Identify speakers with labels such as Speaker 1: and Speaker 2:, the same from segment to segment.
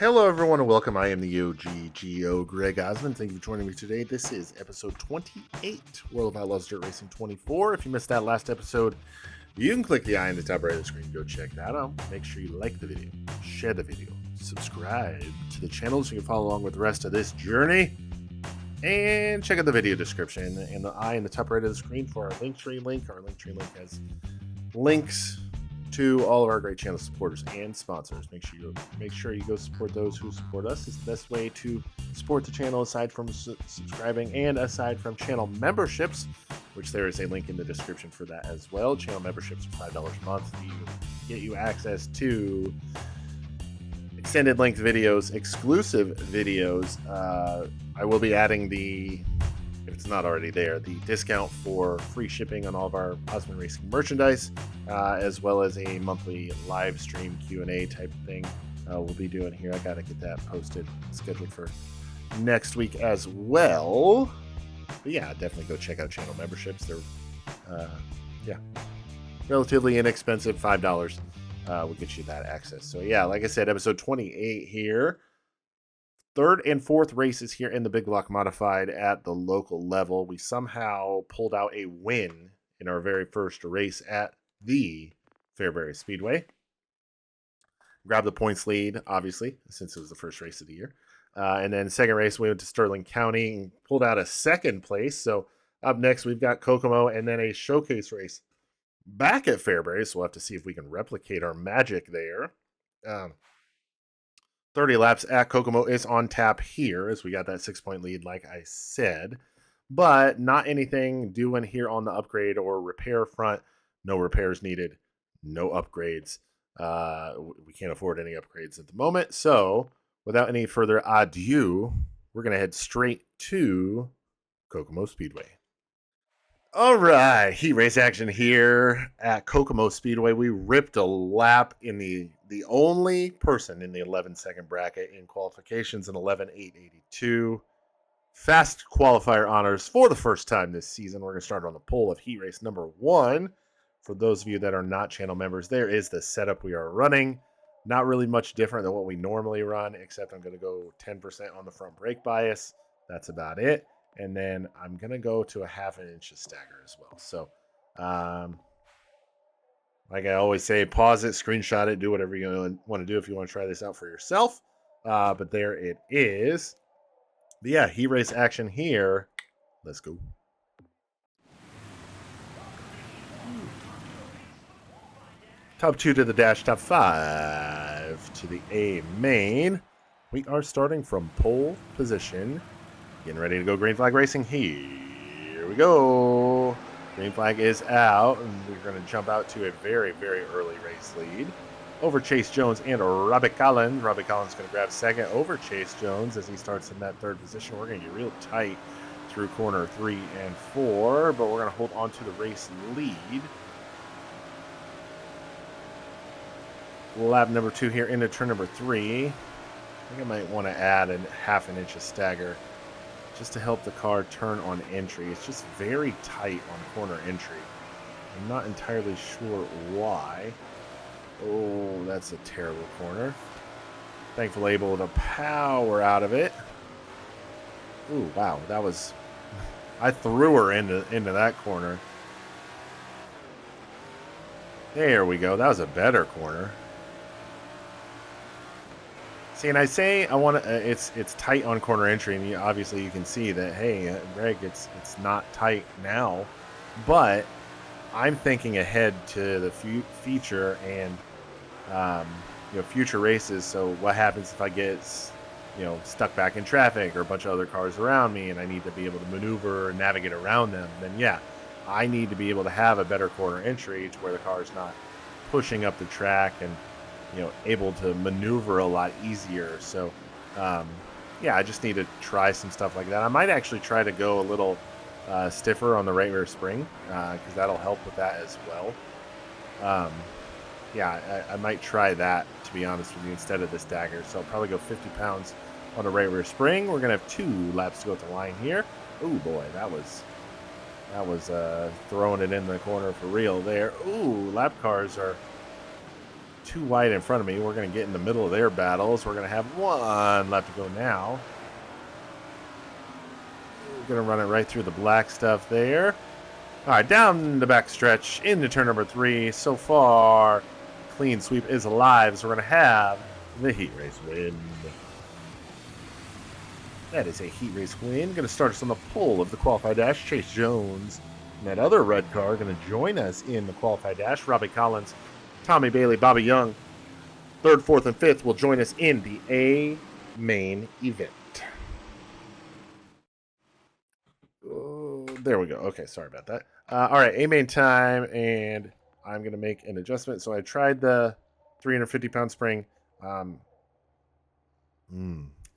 Speaker 1: Hello, everyone, and welcome. I am the OGGO, Greg Osmond. Thank you for joining me today. This is episode 28, World of Outlaws Dirt Racing 24. If you missed that last episode, you can click the eye in the top right of the screen. Go check that out. Make sure you like the video, share the video, subscribe to the channel so you can follow along with the rest of this journey. And check out the video description and the eye in the top right of the screen for our Linktree link. Our Linktree link has links to all of our great channel supporters and sponsors. Make sure you go support those who support us. It's the best way to support the channel aside from subscribing and aside from channel memberships, which there is a link in the description for that as well. Channel memberships are $5 a month. Get you access to extended length videos, exclusive videos. I will be adding if it's not already there, the discount for free shipping on all of our Osmond Racing merchandise, as well as a monthly live stream Q&A type thing we'll be doing here. I got to get that posted, scheduled for next week as well. But yeah, definitely go check out channel memberships. They're, relatively inexpensive, $5 will get you that access. So yeah, like I said, episode 28 here. Third and fourth races here in the Big Block Modified at the local level. We somehow pulled out a win in our very first race at the Fairbury Speedway. Grabbed the points lead, obviously, since it was the first race of the year. And then second race, we went to Sterling County and pulled out a second place. So up next, we've got Kokomo and then a showcase race back at Fairbury. So we'll have to see if we can replicate our magic there. 30 laps at Kokomo is on tap here as we got that 6-point lead, like I said, but not anything doing here on the upgrade or repair front. No repairs needed, no upgrades. We can't afford any upgrades at the moment. So without any further ado, we're going to head straight to Kokomo Speedway. All right, heat race action here at Kokomo Speedway. We ripped a lap in the only person in the 11-second bracket in qualifications in 11.882. Fast qualifier honors for the first time this season. We're going to start on the pole of heat race number 1. For those of you that are not channel members, there is the setup we are running. Not really much different than what we normally run, except I'm going to go 10% on the front brake bias. That's about it. And then I'm going to go to a 1/2 inch of stagger as well. So, like I always say, pause it, screenshot it, do whatever you want to do if you want to try this out for yourself. But there it is. But yeah, heat race action here. Let's go. Top 2 to the dash, top 5 to the A main. We are starting from pole position. Getting ready to go green flag racing. Here we go. Green flag is out, and we're going to jump out to a very, very early race lead over Chase Jones and Robbie Collins. Robbie Collins is going to grab second over Chase Jones as he starts in that third position. We're going to get real tight through corner 3 and 4, but we're going to hold on to the race lead. Lap number 2 here into turn number 3. I think I might want to add a 1/2 inch of stagger just to help the car turn on entry. It's just very tight on corner entry. I'm not entirely sure why. Oh, that's a terrible corner. Thankfully able to power out of it. Ooh, wow, that was... I threw her into that corner. There we go. That was a better corner. See, and I say I want to. It's tight on corner entry, and obviously you can see that. Hey, Greg, it's not tight now, but I'm thinking ahead to the future and future races. So what happens if I get stuck back in traffic or a bunch of other cars around me, and I need to be able to maneuver and navigate around them? Then yeah, I need to be able to have a better corner entry to where the car is not pushing up the track and able to maneuver a lot easier. So, yeah, I just need to try some stuff like that. I might actually try to go a little stiffer on the right rear spring because that'll help with that as well. Yeah, I might try that, to be honest with you, instead of the stagger. So I'll probably go 50 pounds on the right rear spring. We're going to have 2 laps to go at the line here. Oh, boy, that was throwing it in the corner for real there. Ooh, lap cars are too wide in front of me. We're going to get in the middle of their battles. We're going to have one left to go now. We're going to run it right through the black stuff there. All right, down the back stretch into turn number 3. So far, clean sweep is alive. So we're going to have the heat race win. That is a heat race win. Going to start us on the pole of the qualified dash. Chase Jones. And that other red car going to join us in the qualified dash. Robbie Collins, Tommy Bailey, Bobby Young. 3rd, 4th, and 5th will join us in the A main event. Oh, there we go. Okay, sorry about that. All right, A main time, and I'm going to make an adjustment. So I tried the 350-pound spring. I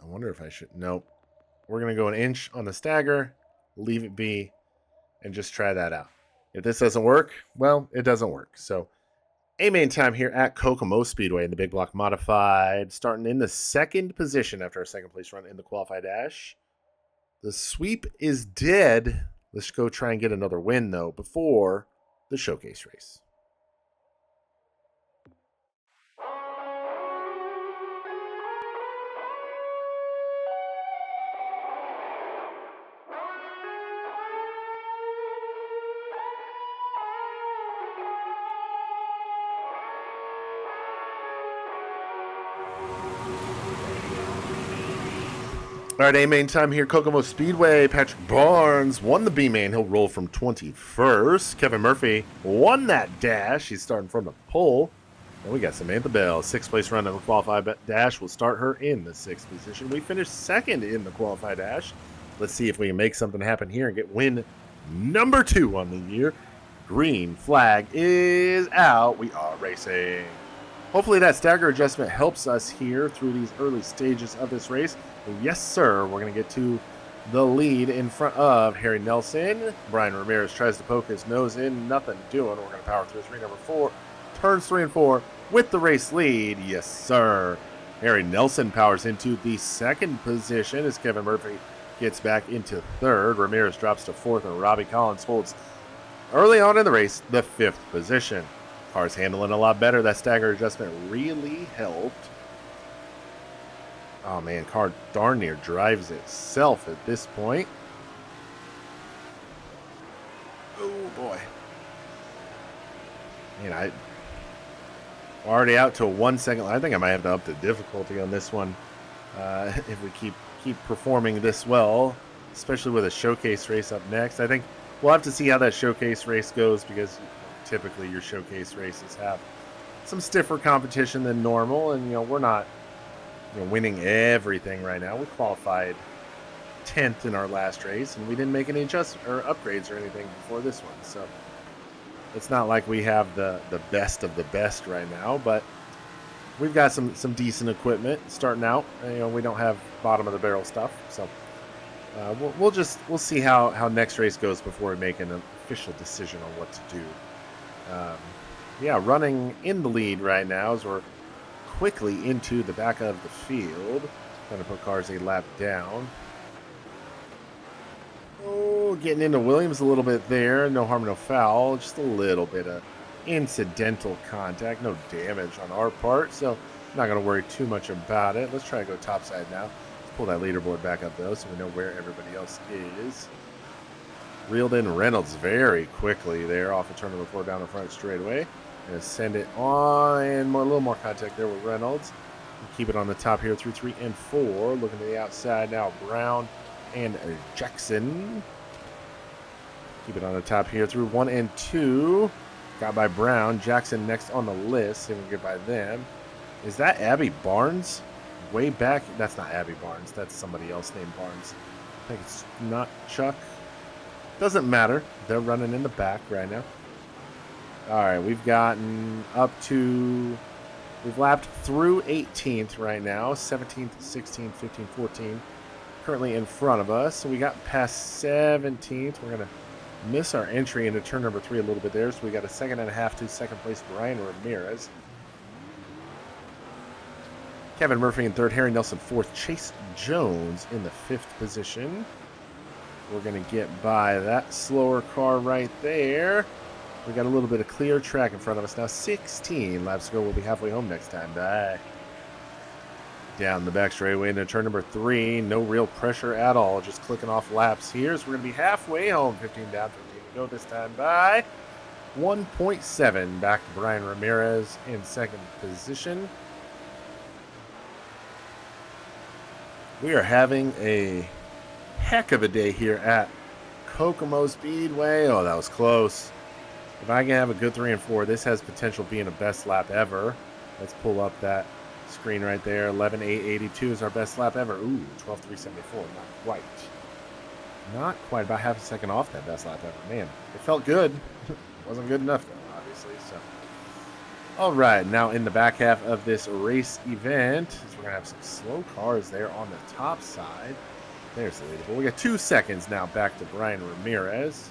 Speaker 1: wonder if I should. Nope. We're going to go an inch on the stagger, leave it be, and just try that out. If this doesn't work, well, it doesn't work. So A main time here at Kokomo Speedway in the Big Block Modified, starting in the 2nd position after our 2nd place run in the qualified dash. The sweep is dead. Let's go try and get another win, though, before the showcase race. All right, A main time here, Kokomo Speedway. Patrick Barnes won the B main. He'll roll from 21st. Kevin Murphy won that dash. He's starting from the pole. And we got Samantha Bell, 6th place run of the qualified dash. We'll start her in the 6th position. We finished 2nd in the qualified dash. Let's see if we can make something happen here and get win number 2 on the year. Green flag is out. We are racing. Hopefully that stagger adjustment helps us here through these early stages of this race. Yes, sir. We're going to get to the lead in front of Harry Nelson. Brian Ramirez tries to poke his nose in. Nothing doing. We're going to power through 3, number 4. Turns 3 and 4 with the race lead. Yes, sir. Harry Nelson powers into the 2nd position as Kevin Murphy gets back into 3rd. Ramirez drops to 4th, and Robbie Collins holds early on in the race the 5th position. Car's handling a lot better. That stagger adjustment really helped. Oh, man, car darn near drives itself at this point. Oh, boy. Man, I'm already out to a 1 second. I think I might have to up the difficulty on this one if we keep performing this well, especially with a showcase race up next. I think we'll have to see how that showcase race goes because typically your showcase races have some stiffer competition than normal, and we're not winning everything right now. We qualified 10th in our last race, and we didn't make any adjustments or upgrades or anything before this one, so it's not like we have the best of the best right now, but we've got some decent equipment starting out. We don't have bottom of the barrel stuff, so we'll see how next race goes before we make an official decision on what to do. Running in the lead right now as we're quickly into the back of the field. Going to put cars a lap down. Oh, getting into Williams a little bit there. No harm, no foul. Just a little bit of incidental contact. No damage on our part, so not going to worry too much about it. Let's try to go topside now. Let's pull that leaderboard back up, though, so we know where everybody else is. Reeled in Reynolds very quickly there off of turn number 4 down the front straightaway. Going to send it on, and a little more contact there with Reynolds. Keep it on the top here through 3 and 4. Looking to the outside now, Brown and Jackson. Keep it on the top here through 1 and 2. Got by Brown. Jackson next on the list. See if we can get by them. Is that Abby Barnes? Way back. That's not Abby Barnes. That's somebody else named Barnes. I think it's not Chuck. Doesn't matter. They're running in the back right now. All right, we've gotten up to, we've lapped through 18th right now, 17th, 16th, 15th, 14th, currently in front of us. So we got past 17th. We're going to miss our entry into turn number 3 a little bit there. So we got a 2.5 to 2nd place, Brian Ramirez. Kevin Murphy in 3rd, Harry Nelson 4th, Chase Jones in the 5th position. We're going to get by that slower car right there. We got a little bit of clear track in front of us now. 16 laps to go. We'll be halfway home next time. Bye. Down the back straightaway into turn number 3. No real pressure at all. Just clicking off laps here. So we're going to be halfway home. 15 down, 15 to go this time. Bye. 1.7 back to Brian Ramirez in second position. We are having a heck of a day here at Kokomo Speedway. Oh, that was close. If I can have a good 3 and 4, this has potential being a best lap ever. Let's pull up that screen right there. 11.882 is our best lap ever. Ooh, 12.374. Not quite. Not quite. About half a second off that best lap ever. Man, it felt good. Wasn't good enough, though, obviously. So, all right. Now in the back half of this race event, we're going to have some slow cars there on the top side. There's the leaderboard. We got 2 seconds now back to Brian Ramirez.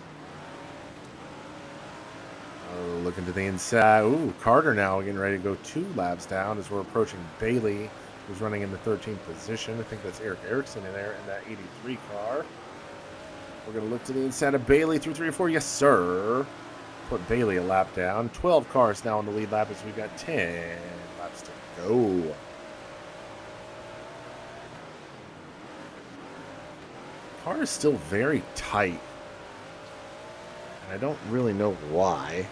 Speaker 1: Looking to the inside. Ooh, Carter now getting ready to go 2 laps down as we're approaching Bailey, who's running in the 13th position. I think that's Eric Erickson in there in that 83 car. We're going to look to the inside of Bailey through 3 or 4. Yes, sir. Put Bailey a lap down. 12 cars now on the lead lap as we've got 10 laps to go. Car is still very tight. And I don't really know why.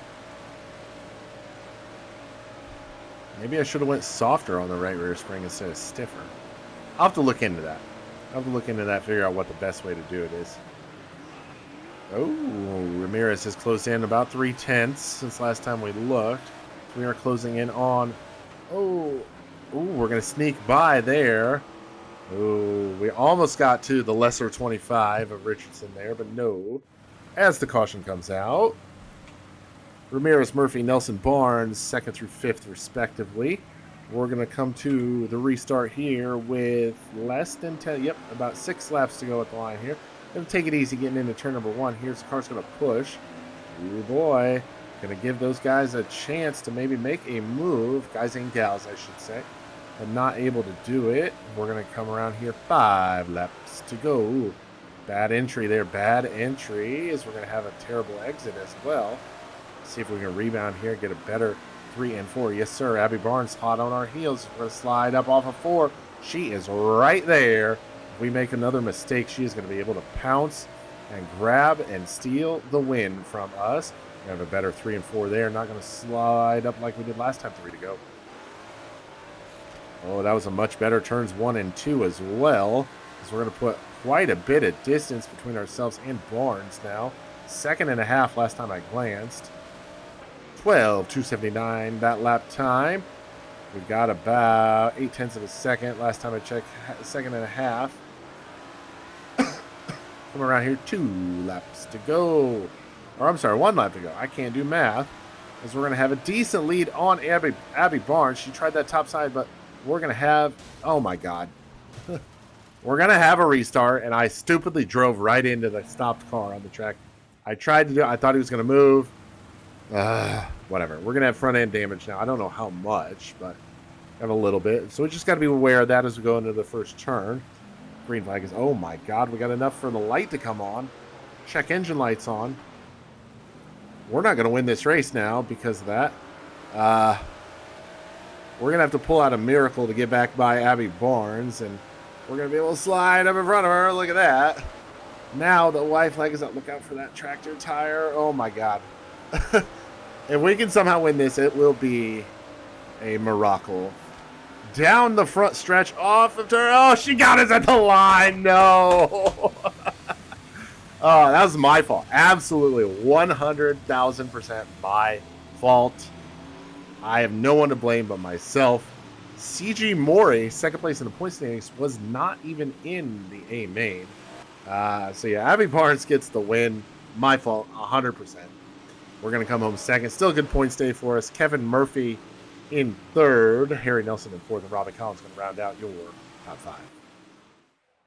Speaker 1: Maybe I should have went softer on the right rear spring instead of stiffer. I'll have to look into that. Figure out what the best way to do it is. Oh, Ramirez has closed in about 3/10 since last time we looked. We are closing in on... Oh, we're going to sneak by there. Oh, we almost got to the lesser 25 of Richardson there, but no. As the caution comes out. Ramirez, Murphy, Nelson, Barnes, 2nd through 5th respectively. We're going to come to the restart here with less than 10, about 6 laps to go at the line here. Going to take it easy getting into turn number 1. Here's the car's going to push. Ooh, boy. Going to give those guys a chance to maybe make a move. Guys and gals, I should say. But not able to do it. We're going to come around here. 5 laps to go. Ooh, bad entry there. Bad entry as we're going to have a terrible exit as well. See if we can rebound here, get a better 3 and 4. Yes, sir. Abby Barnes hot on our heels. We're going to slide up off of 4. She is right there. If we make another mistake, she is going to be able to pounce and grab and steal the win from us. We have a better 3 and 4 there. Not going to slide up like we did last time. 3 to go. Oh, that was a much better turns 1 and 2 as well. So we're going to put quite a bit of distance between ourselves and Barnes now. 2nd and a half last time I glanced. 12.279 that lap time. We got about 0.8 of a second last time I checked. 2nd and a half. Come around here, 2 laps to go. Or I'm sorry, 1 lap to go. I can't do math. As we're going to have a decent lead on Abby Barnes. She tried that top side, but we're going to have... Oh, my God. We're going to have a restart, and I stupidly drove right into the stopped car on the track. I tried to do it. I thought he was going to move. Whatever. We're going to have front end damage now. I don't know how much, but have a little bit. So we just got to be aware of that as we go into the first turn. Green flag is, oh my God, we got enough for the light to come on. Check engine lights on. We're not going to win this race now because of that. We're going to have to pull out a miracle to get back by Abby Barnes, and we're going to be able to slide up in front of her. Look at that. Now the white flag is up. Look out for that tractor tire. Oh my God. If we can somehow win this, it will be a miracle. Down the front stretch, off of turn. Oh, she got us at the line. No. Oh, that was my fault. Absolutely 100,000% my fault. I have no one to blame but myself. CG Mori, 2nd place in the point standings, was not even in the A main. So yeah, Abby Barnes gets the win. My fault, 100%. We're going to come home 2nd. Still a good points day for us. Kevin Murphy in 3rd. Harry Nelson in 4th. And Robin Collins going to round out your top 5.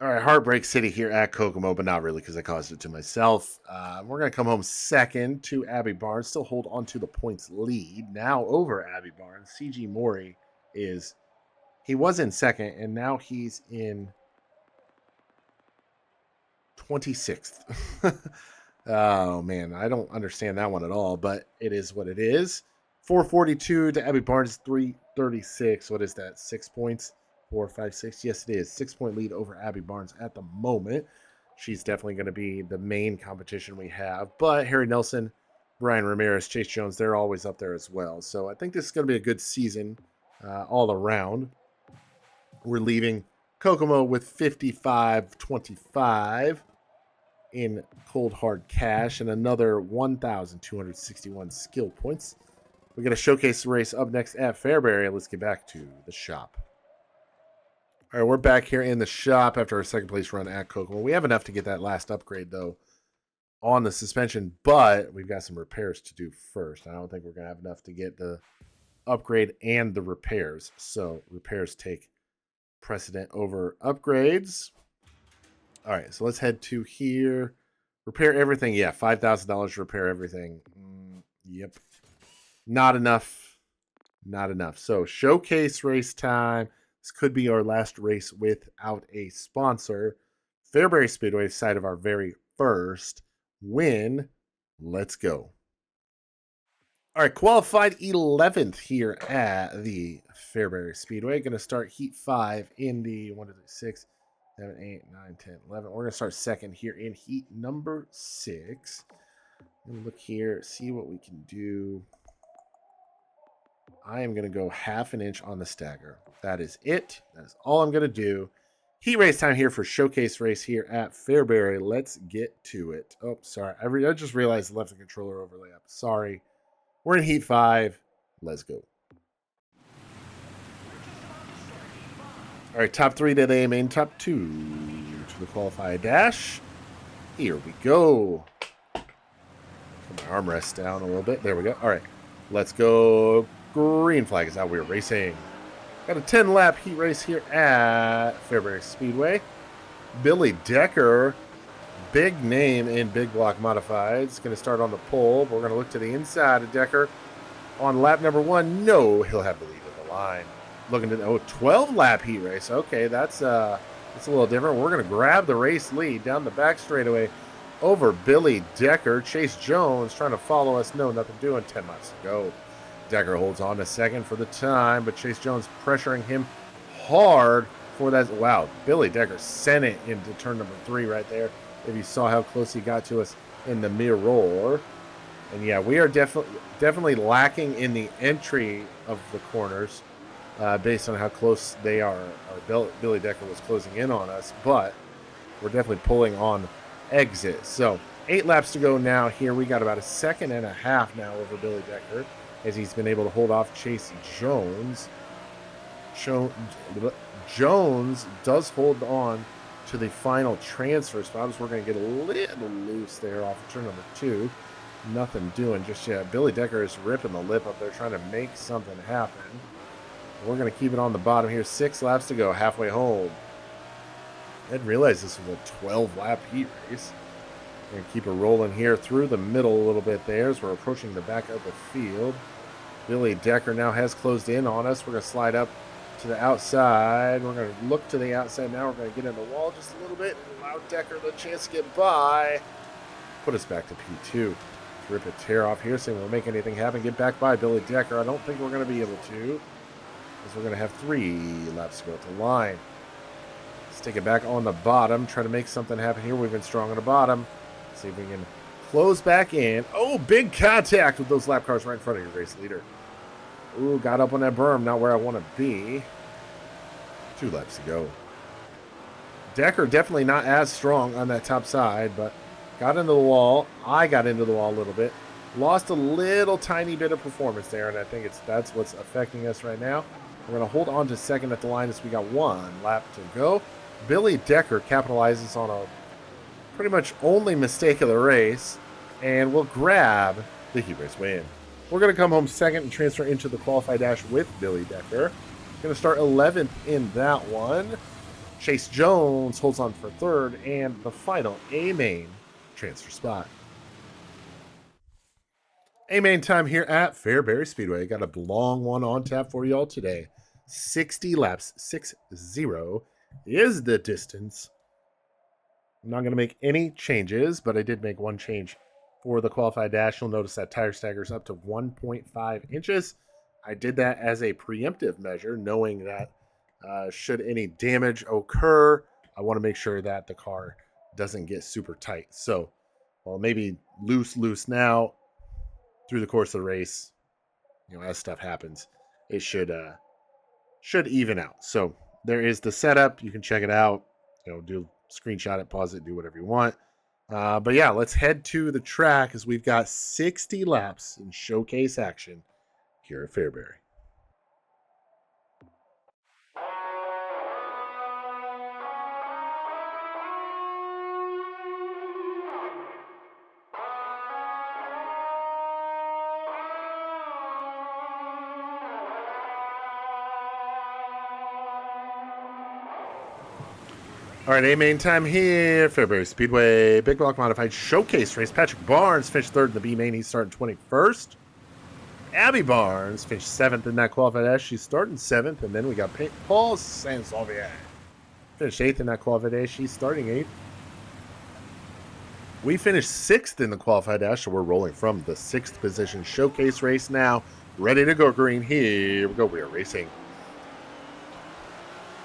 Speaker 1: All right, Heartbreak City here at Kokomo, but not really because I caused it to myself. We're going to come home 2nd to Abby Barnes. Still hold on to the points lead. Now over Abby Barnes. CG Mori he was in 2nd, and now he's in 26th. Oh man, I don't understand that one at all, but it is what it is. 442 to Abby Barnes, 336. What is that? 6 points? 4, 5, 6. Yes, it is. 6 point lead over Abby Barnes at the moment. She's definitely going to be the main competition we have. But Harry Nelson, Brian Ramirez, Chase Jones, they're always up there as well. So I think this is going to be a good season all around. We're leaving Kokomo with 55-25 in cold hard cash and another 1,261 skill points. We got a showcase race up next at Fairbury. Let's get back to the shop. All right, we're back here in the shop after our second place run at Kokomo. We have enough to get that last upgrade, though, on the suspension, but we've got some repairs to do first. I don't think we're going to have enough to get the upgrade and the repairs. So repairs take precedent over upgrades. All right, so let's head to here. Repair everything. Yeah, $5,000 to repair everything. Yep. Not enough. Not enough. So showcase race time. This could be our last race without a sponsor. Fairbury Speedway, site of our very first win. Let's go. All right, qualified 11th here at the Fairbury Speedway. Going to start Heat 5 in the 1, 2, 3, 6, 7, 8, 9, 10, 11. We're going to start second here in Heat number 6. Let me look here, see what we can do. I am going to go half an inch on the stagger. That is it. That is all I'm going to do. Heat race time here for showcase race here at Fairbury. Let's get to it. Oh, sorry. I just realized I left the controller overlay up. Sorry. We're in Heat 5. Let's go. All right, top 3 to the A main, top 2 to the qualified dash. Here we go. Put my armrest down a little bit. There we go. All right, let's go. Green flag is out. We're racing. Got a 10-lap heat race here at Fairbury Speedway. Billy Decker, big name in big block modifieds. Going to start on the pole. We're going to look to the inside of Decker on lap number 1. No, he'll have the lead of the line. Looking to 12-lap heat race. Okay, that's a little different. We're going to grab the race lead down the back straightaway over Billy Decker. Chase Jones trying to follow us. No, nothing doing. 10 laps to go. Decker holds on a second for the time, but Chase Jones pressuring him hard for that. Wow, Billy Decker sent it into turn number 3 right there. If you saw how close he got to us in the mirror. And yeah, we are definitely lacking in the entry of the corners based on how close they are. Billy Decker was closing in on us, but we're definitely pulling on exit. So 8 laps to go now here. We got about a second and a half now over Billy Decker, as he's been able to hold off Chase Jones. Jones does hold on to the final transfer spot, as we're going to get a little loose there off of turn number 2. Nothing doing just yet. Billy Decker is ripping the lip up there, trying to make something happen. We're going to keep it on the bottom here. 6 laps to go, halfway home. I didn't realize this was a 12-lap heat race. We're going to keep it rolling here through the middle a little bit there as we're approaching the back of the field. Billy Decker now has closed in on us. We're going to slide up to the outside. We're going to look to the outside now. We're going to get in the wall just a little bit and allow Decker the chance to get by. Put us back to P2. Rip a tear off here, saying we'll make anything happen. Get back by Billy Decker. I don't think we're going to be able to, because we're going to have 3 laps to go at the line. Let's take it back on the bottom. Try to make something happen here. We've been strong on the bottom. See if we can close back in. Oh, big contact with those lap cars right in front of your race leader. Ooh, got up on that berm. Not where I want to be. 2 laps to go. Decker definitely not as strong on that top side, but got into the wall. I got into the wall a little bit. Lost a little tiny bit of performance there, and I think that's what's affecting us right now. We're going to hold on to second at the line as we got 1 lap to go. Billy Decker capitalizes on a pretty much only mistake of the race, and we'll grab the heat race win. We're going to come home second and transfer into the qualified dash with Billy Decker. Going to start 11th in that one. Chase Jones holds on for 3rd, and the final A-main transfer spot. A-main time here at Fairbury Speedway. Got a long one on tap for y'all today. 60 laps, 6-0 is the distance. I'm not going to make any changes, but I did make one change for the qualified dash. You'll notice that tire stagger's up to 1.5 inches. I did that as a preemptive measure, knowing that should any damage occur, I want to make sure that the car doesn't get super tight. So, well, maybe loose now through the course of the race, as stuff happens, it should even out. So there is the setup. You can check it out. Do screenshot it, pause it, do whatever you want. But yeah, let's head to the track as we've got 60 laps in showcase action here at Fairbury. All right, A-main time here, Fairbury Speedway, Big Block Modified Showcase Race. Patrick Barnes finished third in the B-main. He's starting 21st. Abby Barnes finished 7th in that qualified dash. She's starting 7th. And then we got Paul Sansalvier. Finished 8th in that qualified dash. She's starting 8th. We finished 6th in the qualified dash, so we're rolling from the 6th position showcase race now. Ready to go green. Here we go. We are racing.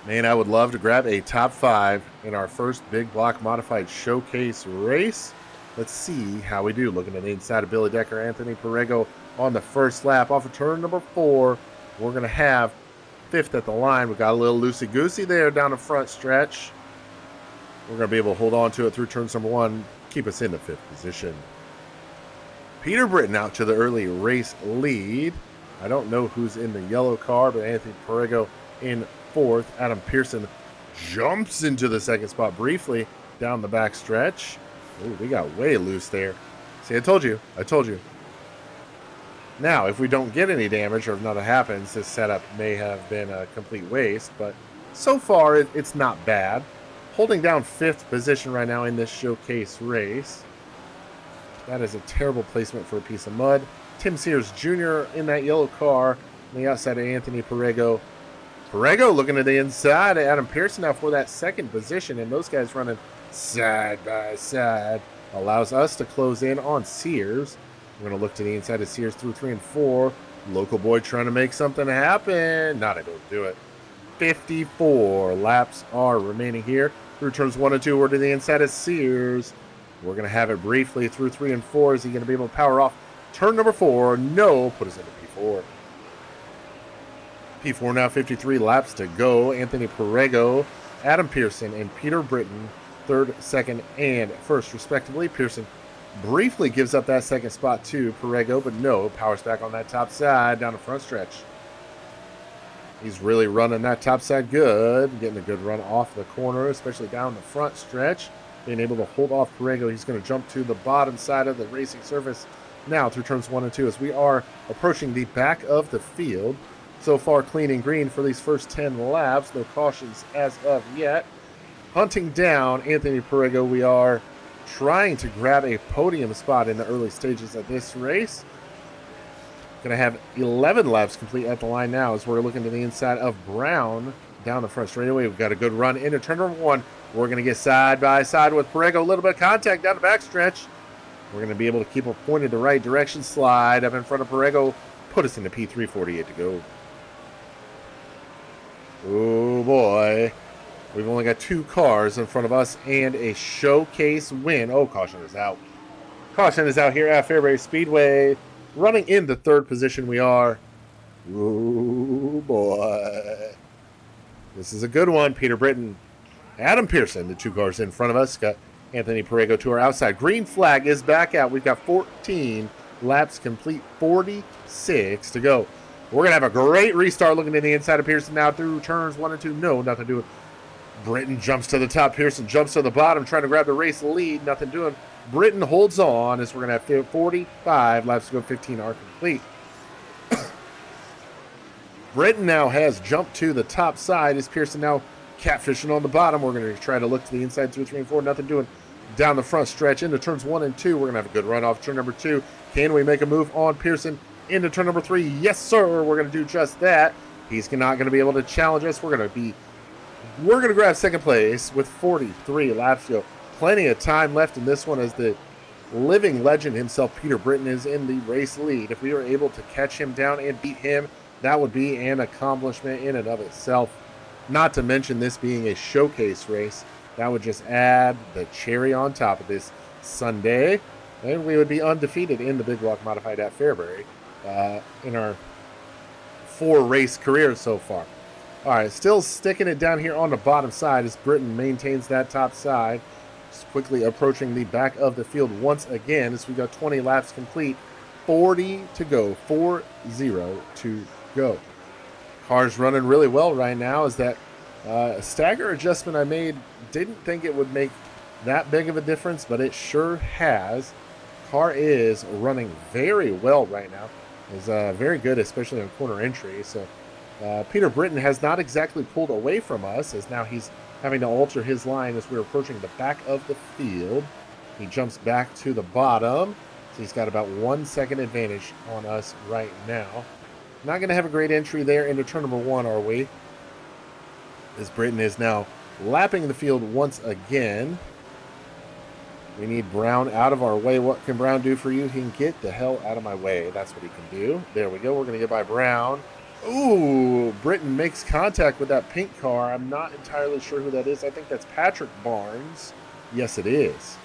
Speaker 1: Man, I would love to grab a top 5 in our first Big Block Modified Showcase race. Let's see how we do. Looking at the inside of Billy Decker, Anthony Perrego on the first lap. Off of turn number 4, we're going to have 5th at the line. We got a little loosey-goosey there down the front stretch. We're going to be able to hold on to it through turns number 1, keep us in the 5th position. Peter Britton out to the early race lead. I don't know who's in the yellow car, but Anthony Perrego in 4th. Adam Pearson jumps into the 2nd spot briefly down the back stretch. Ooh, we got way loose there. See, I told you. Now, if we don't get any damage or if nothing happens, this setup may have been a complete waste, but so far it's not bad. Holding down 5th position right now in this showcase race. That is a terrible placement for a piece of mud. Tim Sears Jr. in that yellow car on the outside of Anthony Perrego. Perrego looking at the inside of Adam Pearson now for that 2nd position, and those guys running side by side allows us to close in on Sears. We're going to look to the inside of Sears through 3 and 4. Local boy trying to make something happen. Not able to do it. 54 laps are remaining here. Through turns 1 and 2, we're to the inside of Sears. We're going to have it briefly through 3 and 4. Is he going to be able to power off turn number 4? No. Put us into P4. P4 now, 53 laps to go. Anthony Perrego, Adam Pearson, and Peter Britton, 3rd, 2nd, and 1st, respectively. Pearson briefly gives up that 2nd spot to Perrego, but no, powers back on that top side down the front stretch. He's really running that top side good, getting a good run off the corner, especially down the front stretch. Being able to hold off Perrego, he's going to jump to the bottom side of the racing surface now through turns 1 and 2 as we are approaching the back of the field. So far, clean and green for these first 10 laps. No cautions as of yet. Hunting down Anthony Perrego, we are trying to grab a podium spot in the early stages of this race. Going to have 11 laps complete at the line now as we're looking to the inside of Brown down the front straightaway. We've got a good run into turn number 1. We're going to get side by side with Perrego. A little bit of contact down the back stretch. We're going to be able to keep it pointed the right direction. Slide up in front of Perrego. Put us into P3, 48 to go. Oh boy, we've only got 2 cars in front of us and a showcase win. Oh, caution is out. Caution is out here at Fairbury Speedway. Running in the 3rd position we are. Oh boy. This is a good one. Peter Britton, Adam Pearson, the 2 cars in front of us. Got Anthony Perrego to our outside. Green flag is back out. We've got 14 laps complete, 46 to go. We're going to have a great restart looking to the inside of Pearson now through turns 1 and 2. No, nothing doing. Britton jumps to the top. Pearson jumps to the bottom, trying to grab the race lead. Nothing doing. Britton holds on as we're going to have 45 laps to go. 15 are complete. Britton now has jumped to the top side. Is Pearson now catfishing on the bottom? We're going to try to look to the inside 2, 3, and 4. Nothing doing. Down the front stretch into turns 1 and 2. We're going to have a good run off turn number 2. Can we make a move on Pearson? Into turn number 3. Yes, sir. We're going to do just that. He's not going to be able to challenge us. We're going to grab 2nd place with 43 laps to go. plenty of time left in this one as the living legend himself, Peter Britton, is in the race lead. If we were able to catch him down and beat him, that would be an accomplishment in and of itself. Not to mention this being a showcase race. That would just add the cherry on top of this Sunday. And we would be undefeated in the Big Block Modified at Fairbury in our 4 race career so far. All right, still sticking it down here on the bottom side as Britton maintains that top side. Just quickly approaching the back of the field once again as we got 20 laps complete. 40 to go. 4-0 to go. Car's running really well right now. Is that stagger adjustment I made, didn't think it would make that big of a difference, but it sure has. Car is running very well right now. Is very good, especially on corner entry. So Peter Britton has not exactly pulled away from us, as now he's having to alter his line as we're approaching the back of the field. He jumps back to the bottom, so he's got about 1 second advantage on us right now. Not going to have a great entry there into turn number 1, are we? As Britton is now lapping the field once again. We need Brown out of our way. What can Brown do for you? He can get the hell out of my way. That's what he can do. There we go. We're going to get by Brown. Ooh, Britton makes contact with that pink car. I'm not entirely sure who that is. I think that's Patrick Barnes. Yes, it is.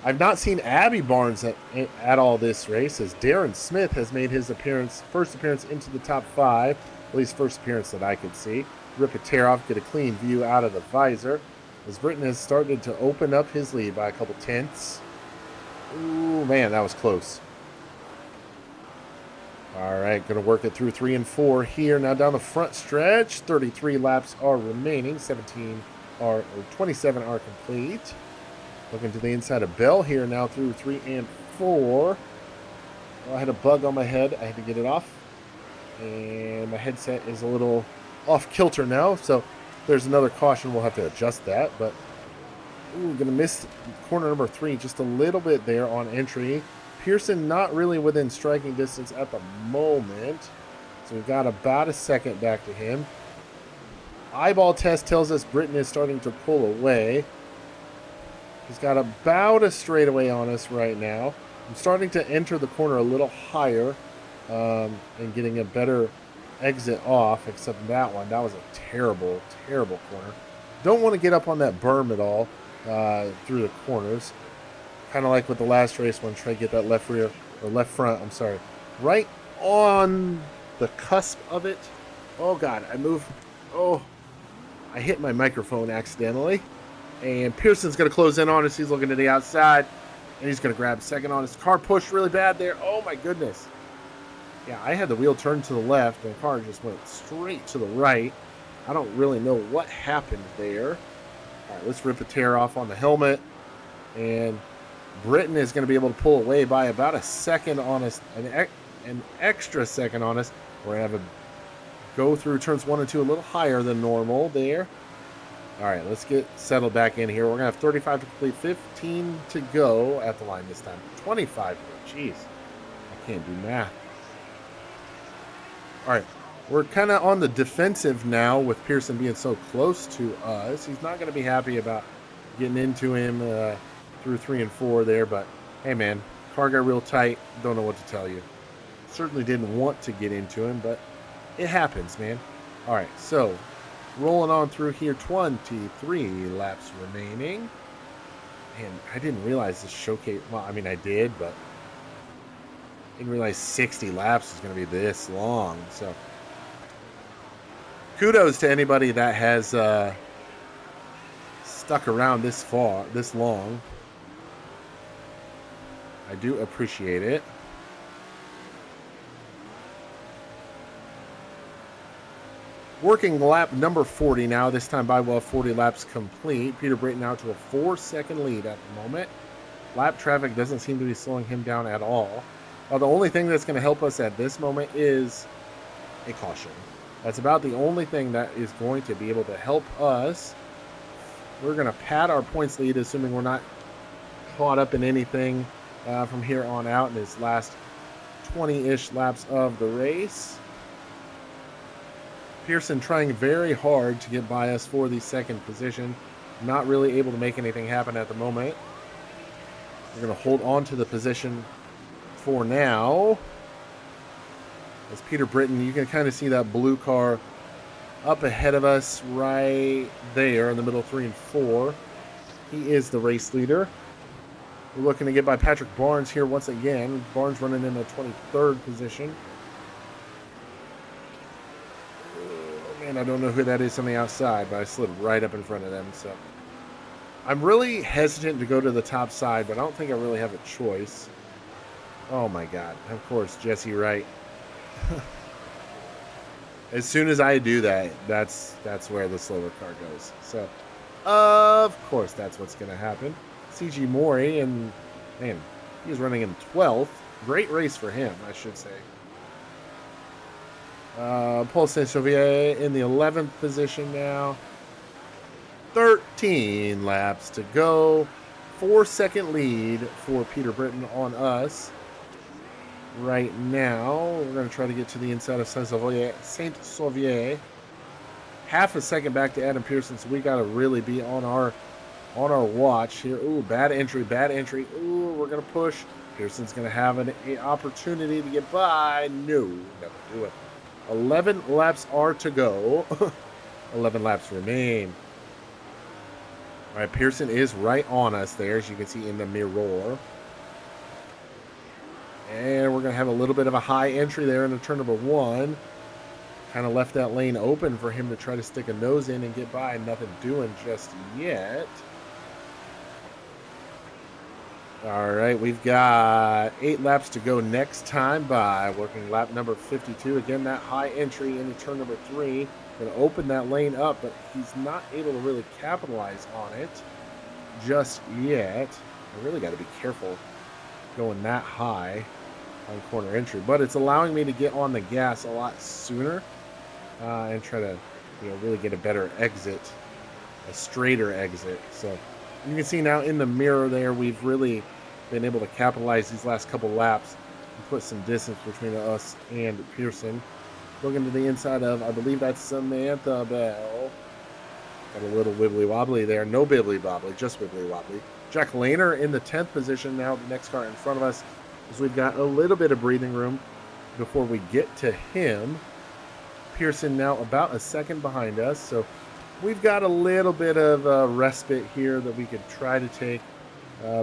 Speaker 1: I've not seen Abby Barnes at all this race, as Darren Smith has made his first appearance into the top 5, at least first appearance that I could see. Rip a tear off, get a clean view out of the visor, as Britton has started to open up his lead by a couple tenths. Ooh, man, that was close. All right, going to work it through 3 and 4 here. Now down the front stretch, 33 laps are remaining, 27 are complete. Looking to the inside of Bell here now through 3 and 4. Well, I had a bug on my head. I had to get it off. And my headset is a little off kilter now. So there's another caution. We'll have to adjust that. But going to miss corner number 3 just a little bit there on entry. Pearson not really within striking distance at the moment. So we've got about a second back to him. Eyeball test tells us Britton is starting to pull away. He's got about a straightaway on us right now. I'm starting to enter the corner a little higher and getting a better exit off, except that one. That was a terrible, terrible corner. Don't want to get up on that berm at all through the corners. Kind of like with the last race when try to get that left rear, or left front, I'm sorry. Right on the cusp of it. Oh, God, I hit my microphone accidentally. And Pearson's going to close in on us. He's looking to the outside. And he's going to grab second on his car. Pushed really bad there. Oh, my goodness. Yeah, I had the wheel turned to the left. And the car just went straight to the right. I don't really know what happened there. All right, let's rip a tear off on the helmet. And Britton is going to be able to pull away by about a second on us. An extra second on us. We're going to have a go through turns 1 and 2 a little higher than normal there. All right, let's get settled back in here. We're going to have 35 to complete, 15 to go at the line this time. 25 to go. Jeez, I can't do math. All right, we're kind of on the defensive now with Pearson being so close to us. He's not going to be happy about getting into him through 3 and 4 there, but hey, man, car got real tight. Don't know what to tell you. Certainly didn't want to get into him, but it happens, man. All right, so rolling on through here, 23 laps remaining. And I didn't realize this showcase, well, I mean, I did, but I didn't realize 60 laps is going to be this long. So kudos to anybody that has stuck around this long. I do appreciate it. Working lap number 40 now, this time by well 40 laps complete. Peter Britton now to a 4-second lead at the moment. Lap traffic doesn't seem to be slowing him down at all. The only thing that's going to help us at this moment is a caution. That's about the only thing that is going to be able to help us. We're going to pad our points lead, assuming we're not caught up in anything from here on out in his last 20-ish laps of the race. Pearson trying very hard to get by us for the second position. Not really able to make anything happen at the moment. We're going to hold on to the position for now. As Peter Britton, you can kind of see that blue car up ahead of us right there in the middle 3 and 4. He is the race leader. We're looking to get by Patrick Barnes here once again. Barnes running in the 23rd position. Oh, man, I don't know who that is on the outside, but I slid right up in front of them. So I'm really hesitant to go to the top side, but I don't think I really have a choice. Oh, my God. Of course, Jesse Wright. As soon as I do that, that's where the slower car goes. So, of course, that's what's going to happen. CG Mori, and man, he's running in 12th. Great race for him, I should say. Paul Saint-Sauvier in the 11th position now. 13 laps to go. 4-second lead for Peter Britton on us. Right now, we're going to try to get to the inside of Saint-Sauvier. Half a second back to Adam Pearson, so we got to really be on our watch here. Ooh, bad entry. Ooh, we're going to push. Pearson's going to have an opportunity to get by. No, never do it. 11 laps are to go. 11 laps remain. All right, Pearson is right on us there, as you can see in the mirror. And we're going to have a little bit of a high entry there into turn number 1. Kind of left that lane open for him to try to stick a nose in and get by. Nothing doing just yet. All right, we've got 8 laps to go next time by working lap number 52. Again, that high entry into turn number 3. Going to open that lane up, but he's not able to really capitalize on it just yet. I really got to be careful going that high on corner entry, but it's allowing me to get on the gas a lot sooner and try to really get a better exit, a straighter exit. So you can see now in the mirror there, we've really been able to capitalize these last couple laps and put some distance between us and Pearson. Looking to the inside of, I believe that's Samantha Bell. Got a little wibbly wobbly there. No bibbly bobbly, just wibbly wobbly. Jack Lehner in the 10th position now, the next car in front of us, as we've got a little bit of breathing room before we get to him. Pearson now about a second behind us, so we've got a little bit of a respite here that we could try to take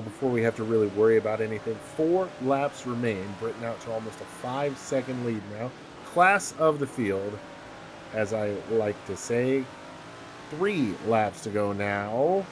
Speaker 1: before we have to really worry about anything. 4 laps remain. Britton out to almost a 5-second lead now. Class of the field, as I like to say. 3 laps to go now.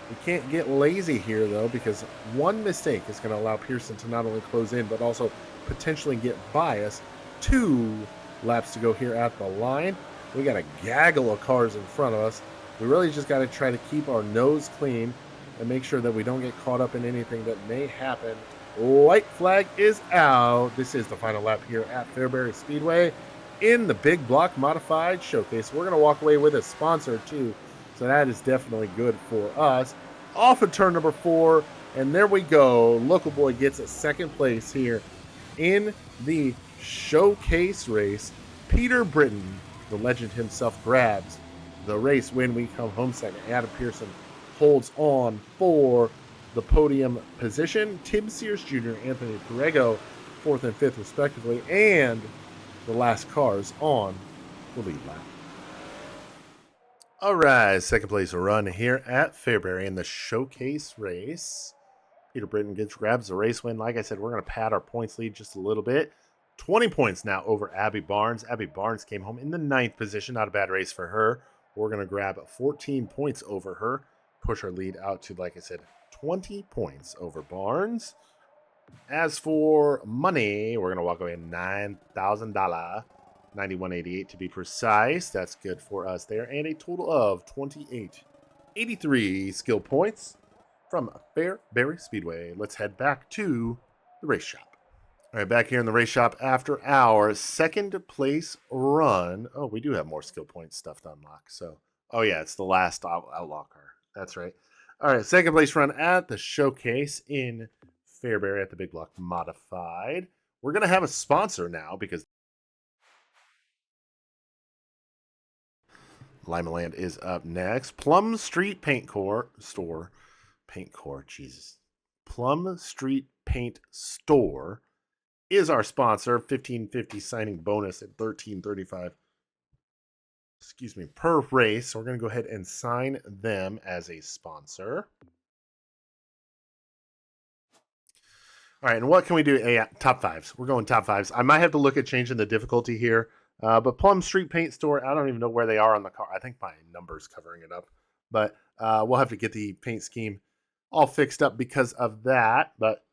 Speaker 1: We can't get lazy here, though, because one mistake is going to allow Pearson to not only close in, but also potentially get by us. 2 laps to go here at the line. We got a gaggle of cars in front of us. We really just got to try to keep our nose clean and make sure that we don't get caught up in anything that may happen. White flag is out. This is the final lap here at Fairbury Speedway in the Big Block Modified Showcase. We're going to walk away with a sponsor, too. So that is definitely good for us. Off of turn number 4, and there we go. Local Boy gets a second place here in the showcase race. Peter Britton, the legend himself, grabs the race win. We come home second. Adam Pearson holds on for the podium position. Tim Sears Jr., Anthony Perrego, 4th and 5th respectively, and the last cars on the lead lap. All right, second place run here at Fairbury in the showcase race. Peter Britton grabs the race win. Like I said, we're going to pad our points lead just a little bit. 20 points now over Abby Barnes. Abby Barnes came home in the 9th position. Not a bad race for her. We're going to grab 14 points over her. Push our lead out to, like I said, 20 points over Barnes. As for money, we're going to walk away $9,000. 91.88 to be precise. That's good for us there. And a total of 28.83 skill points from Fairbury Speedway. Let's head back to the race shop. All right, back here in the race shop after our second place run. Oh, we do have more skill point stuff to unlock. So, oh yeah, it's the last outlaw car. That's right. All right, second place run at the showcase in Fairbury at the Big Block Modified. We're going to have a sponsor now because Lima Land is up next. Plum Street Store. Jesus. Plum Street Paint Store is our sponsor. 1550 signing bonus at 1335. Per race. So we're going to go ahead and sign them as a sponsor. All right, and what can we do? Top fives. We're going top fives. I might have to look at changing the difficulty here. But Plum Street Paint Store, I don't even know where they are on the car. I think my number's covering it up. But we'll have to get the paint scheme all fixed up because of that. But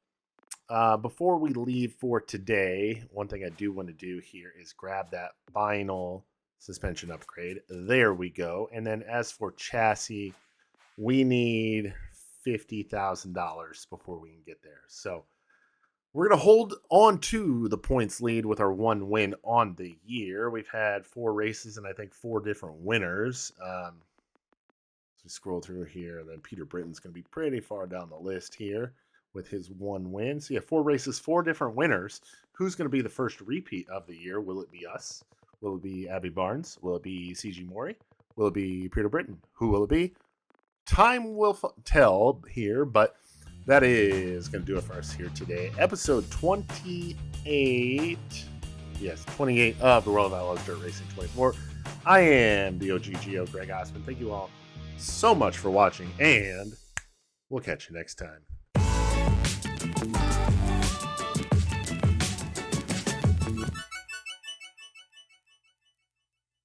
Speaker 1: before we leave for today, one thing I do want to do here is grab that final suspension upgrade. There we go. And then as for chassis, we need $50,000 before we can get there. So we're going to hold on to the points lead with our one win on the year. We've had 4 races and I think 4 different winners. So we scroll through here, then Peter Britton's going to be pretty far down the list here with his 1 win. So yeah, 4 races, 4 different winners. Who's going to be the first repeat of the year? Will it be us? Will it be Abby Barnes? Will it be CG Mori? Will it be Peter Britton? Who will it be? Time will tell here, but that is going to do it for us here today. Episode 28. Yes, 28 of the World of Outlaws Dirt Racing 24. I am the OGGO, Greg Osmond. Thank you all so much for watching, and we'll catch you next time.